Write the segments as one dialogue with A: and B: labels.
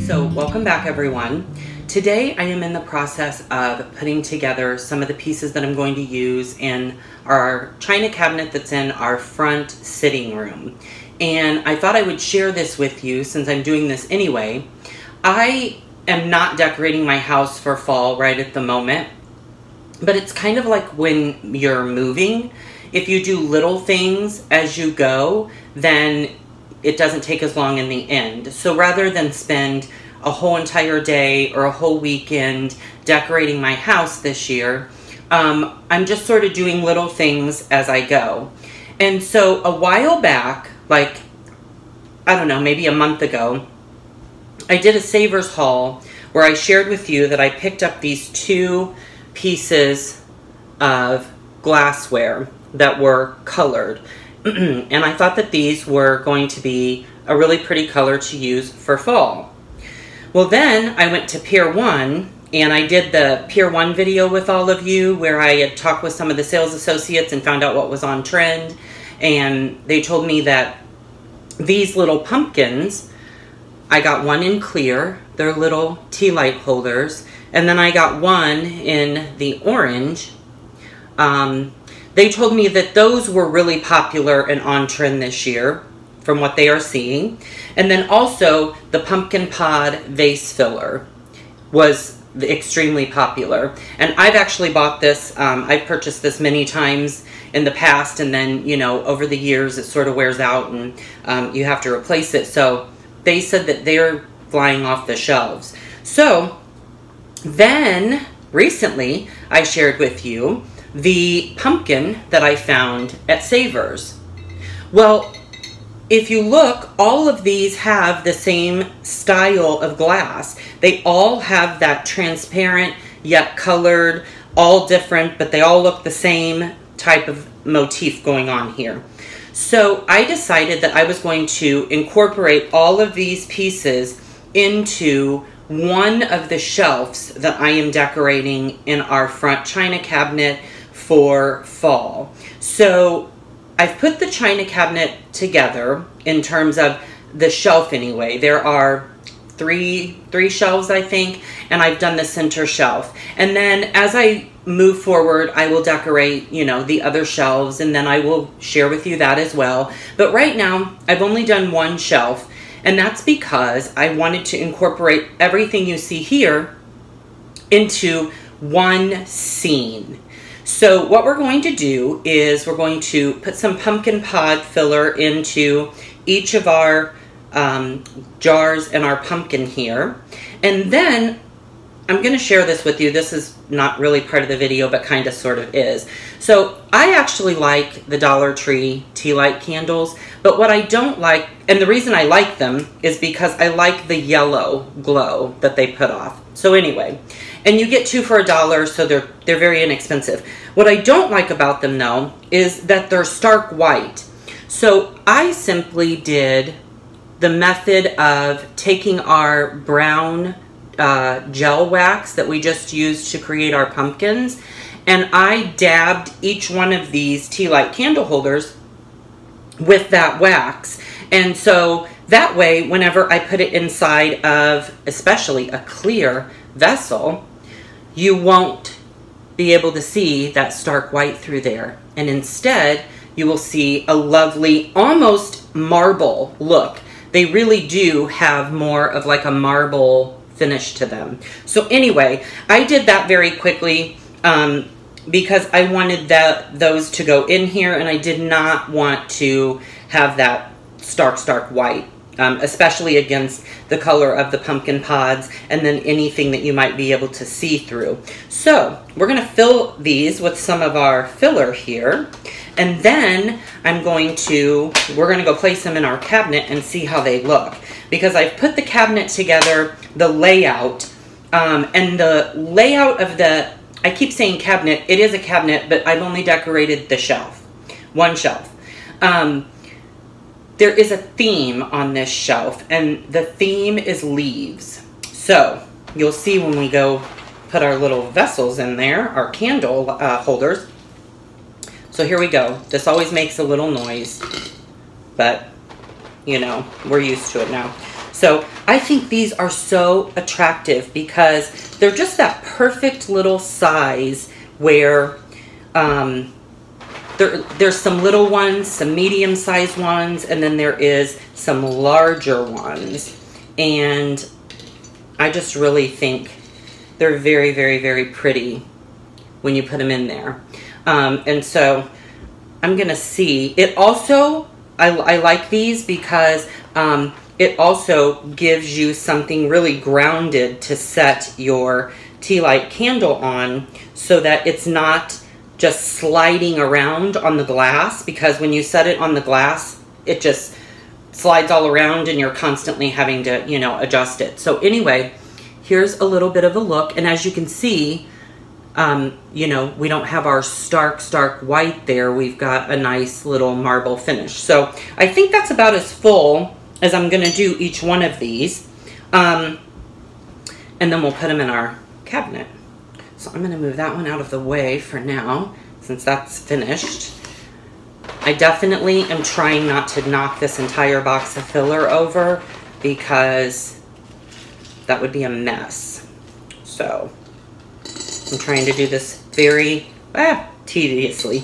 A: So welcome back, everyone. Today I am in the process of putting together some of the pieces that I'm going to use in our china cabinet that's in our front sitting room. And I thought I would share this with you since I'm doing this anyway. I am not decorating my house for fall right at the moment, but it's kind of like when you're moving. If you do little things as you go, then it doesn't take as long in the end. So rather than spend a whole entire day or a whole weekend decorating my house this year, I'm just sort of doing little things as I go. And so a while back, like, I don't know, maybe a month ago, I did a savers haul where I shared with you that I picked up these two pieces of glassware that were colored. And I thought that these were going to be a really pretty color to use for fall. Well, then I went to Pier 1 and I did the Pier 1 video with all of you where I had talked with some of the sales associates and found out what was on trend. And they told me that these little pumpkins, I got one in clear, they're little tea light holders, and then I got one in the orange. They told me that those were really popular and on trend this year from what they are seeing. And then also the pumpkin pod vase filler was extremely popular. And I've actually bought this, I've purchased this many times in the past, and then, you know, over the years it sort of wears out and you have to replace it. So they said that they're flying off the shelves. So then recently I shared with you the pumpkin that I found at Savers. Well, if you look, all of these have the same style of glass. They all have that transparent yet colored, all different, but they all look the same type of motif going on here. So I decided that I was going to incorporate all of these pieces into one of the shelves that I am decorating in our front china cabinet for fall. So I've put the china cabinet together in terms of the shelf anyway. There are three shelves, I think, and I've done the center shelf. And then as I move forward, I will decorate, you know, the other shelves, and then I will share with you that as well. But right now, I've only done one shelf, and that's because I wanted to incorporate everything you see here into one scene. So what we're going to do is we're going to put some pumpkin pod filler into each of our jars and our pumpkin here. And then I'm going to share this with you. This is not really part of the video, but kind of sort of is. So I actually like the Dollar Tree tea light candles, but what I don't like, and the reason I like them is because I like the yellow glow that they put off. So anyway, and you get two for $1, so they're very inexpensive. What I don't like about them though is that they're stark white. So I simply did the method of taking our brown gel wax that we just used to create our pumpkins, and I dabbed each one of these tea light candle holders with that wax. And so that way, whenever I put it inside of especially a clear vessel, you won't be able to see that stark white through there. And instead, you will see a lovely, almost marble look. They really do have more of like a marble finish to them. So anyway, I did that very quickly because I wanted those to go in here, and I did not want to have that stark white, especially against the color of the pumpkin pods and then anything that you might be able to see through. So we're going to fill these with some of our filler here, and then we're going to go place them in our cabinet and see how they look, because I've put the cabinet together, the layout, and the layout of the, I keep saying cabinet, it is a cabinet, but I've only decorated the shelf, one shelf. There is a theme on this shelf, and the theme is leaves. So you'll see when we go put our little vessels in there, our candle holders. So here we go. This always makes a little noise, but you know, we're used to it now. So I think these are so attractive because they're just that perfect little size where there's some little ones, some medium-sized ones, and then there is some larger ones. And I just really think they're very, very, very pretty when you put them in there. And so I'm gonna see. It also, I like these because it also gives you something really grounded to set your tea light candle on so that it's not just sliding around on the glass, because when you set it on the glass, it just slides all around and you're constantly having to, you know, adjust it. So anyway, here's a little bit of a look. And as you can see, you know, we don't have our stark white there. We've got a nice little marble finish. So I think that's about as full as I'm gonna do each one of these. And then we'll put them in our cabinet. So I'm gonna move that one out of the way for now, since that's finished. I definitely am trying not to knock this entire box of filler over because that would be a mess. So I'm trying to do this very tediously.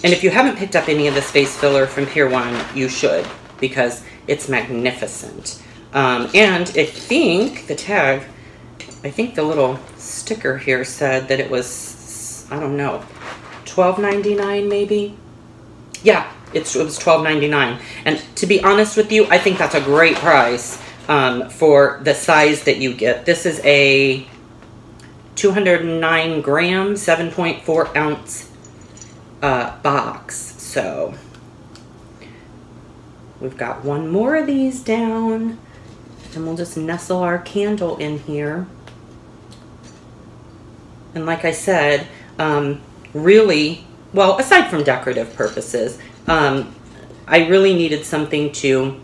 A: And if you haven't picked up any of this face filler from Pier 1, you should, because it's magnificent. And I think the tag, I think the little sticker here said that it was, I don't know, $12.99 maybe? Yeah, it was $12.99. And to be honest with you, I think that's a great price for the size that you get. This is a 209 gram, 7.4 ounce box. So we've got one more of these down, and we'll just nestle our candle in here. And like I said, really, well, aside from decorative purposes, I really needed something to,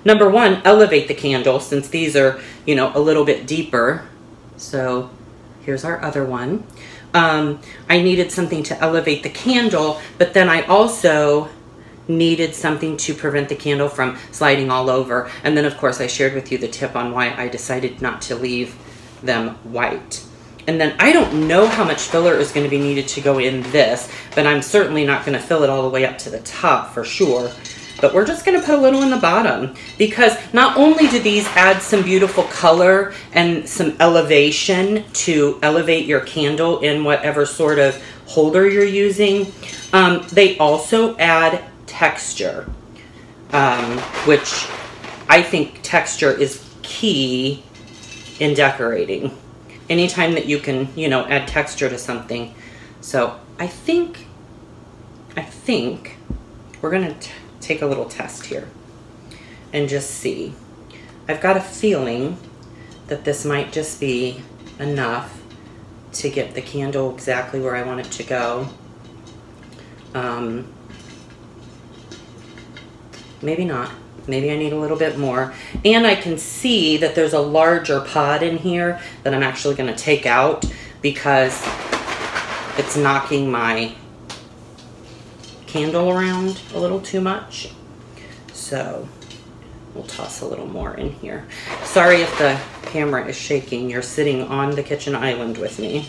A: number one, elevate the candle, since these are, you know, a little bit deeper. So here's our other one. I needed something to elevate the candle, but then I also needed something to prevent the candle from sliding all over. And then of course I shared with you the tip on why I decided not to leave them white. And then I don't know how much filler is going to be needed to go in this, but I'm certainly not going to fill it all the way up to the top for sure. But we're just going to put a little in the bottom, because not only do these add some beautiful color and some elevation to elevate your candle in whatever sort of holder you're using, they also add texture, which I think texture is key in decorating. Anytime that you can, you know, add texture to something. So I think we're gonna take a little test here and just see. I've got a feeling that this might just be enough to get the candle exactly where I want it to go. Maybe not. Maybe I need a little bit more. And I can see that there's a larger pod in here that I'm actually going to take out because it's knocking my candle around a little too much. So we'll toss a little more in here. Sorry if the camera is shaking. You're sitting on the kitchen island with me.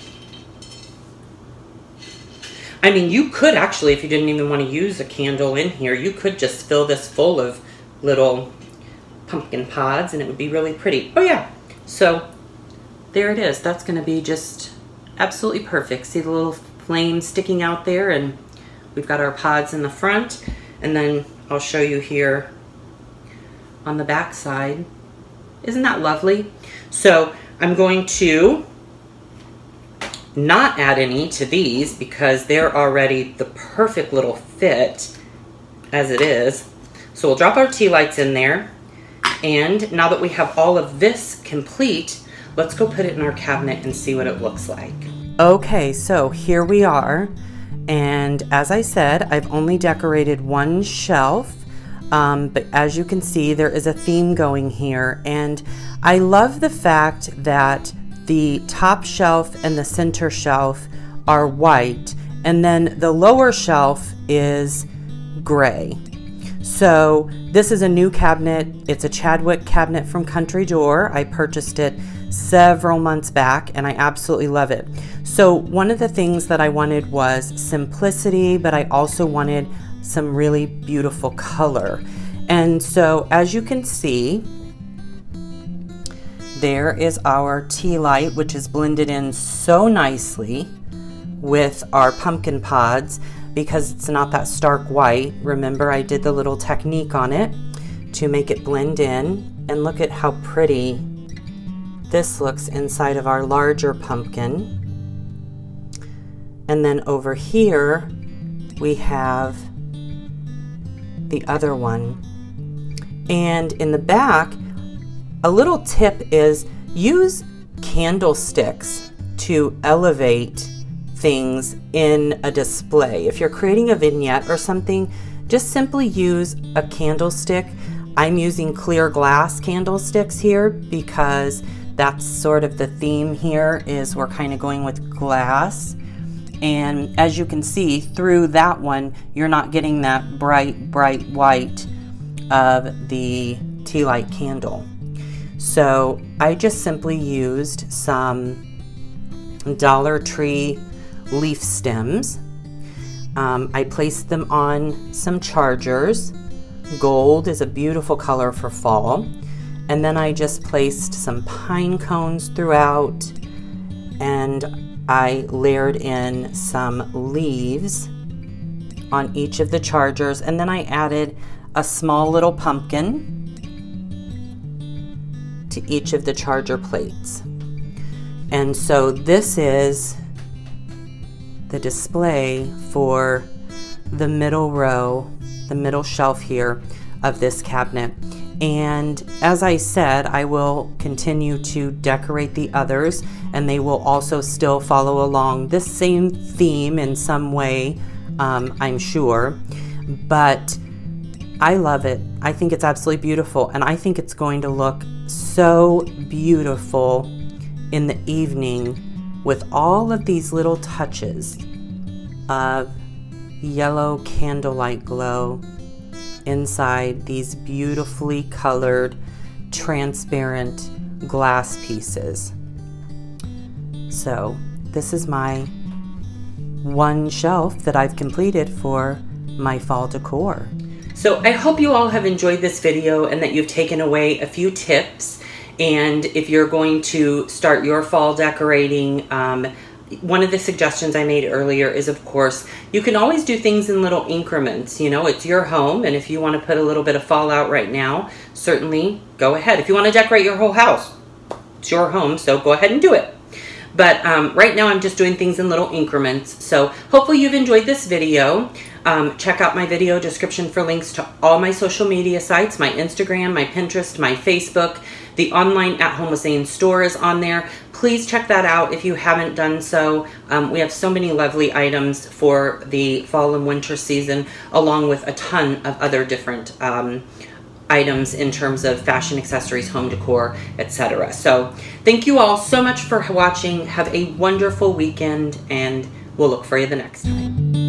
A: I mean, you could actually, if you didn't even want to use a candle in here, you could just fill this full of little pumpkin pods and it would be really pretty. Oh yeah, so there it is. That's going to be just absolutely perfect. See the little flames sticking out there, and we've got our pods in the front, and then I'll show you here on the back side. Isn't that lovely? So I'm going to not add any to these because they're already the perfect little fit as it is. So we'll drop our tea lights in there, and now that we have all of this complete, let's go put it in our cabinet and see what it looks like. Okay, so here we are, and as I said, I've only decorated one shelf, but as you can see, there is a theme going here, and I love the fact that the top shelf and the center shelf are white, and then the lower shelf is gray. So this is a new cabinet. It's a Chadwick cabinet from Country Door. I purchased it several months back and I absolutely love it. So one of the things that I wanted was simplicity, but I also wanted some really beautiful color. And so as you can see, there is our tea light, which is blended in so nicely with our pumpkin pods because it's not that stark white. Remember, I did the little technique on it to make it blend in. And look at how pretty this looks inside of our larger pumpkin. And then over here, we have the other one. And in the back, a little tip is use candlesticks to elevate things in a display. If you're creating a vignette or something, just simply use a candlestick. I'm using clear glass candlesticks here because that's sort of the theme here, is we're kind of going with glass. And as you can see through that one, you're not getting that bright white of the tea light candle. So I just simply used some Dollar Tree leaf stems. I placed them on some chargers. Gold is a beautiful color for fall. And then I just placed some pine cones throughout, and I layered in some leaves on each of the chargers, and then I added a small little pumpkin to each of the charger plates. And so this is the display for the middle row, the middle shelf here of this cabinet. And as I said, I will continue to decorate the others, and they will also still follow along this same theme in some way, I'm sure. But I love it. I think it's absolutely beautiful, and I think it's going to look so beautiful in the evening with all of these little touches of yellow candlelight glow inside these beautifully colored transparent glass pieces. So this is my one shelf that I've completed for my fall decor. So I hope you all have enjoyed this video and that you've taken away a few tips. And if you're going to start your fall decorating, one of the suggestions I made earlier is, of course, you can always do things in little increments. You know, it's your home, and if you want to put a little bit of fall out right now, certainly go ahead. If you want to decorate your whole house, it's your home, so go ahead and do it. But right now I'm just doing things in little increments. So hopefully you've enjoyed this video. Check out my video description for links to all my social media sites, my Instagram, my Pinterest, my Facebook. The online At Home with Zane store is on there. Please check that out if you haven't done so. We have so many lovely items for the fall and winter season, along with a ton of other different items in terms of fashion accessories, home decor, etc. So thank you all so much for watching. Have a wonderful weekend, and we'll look for you the next time.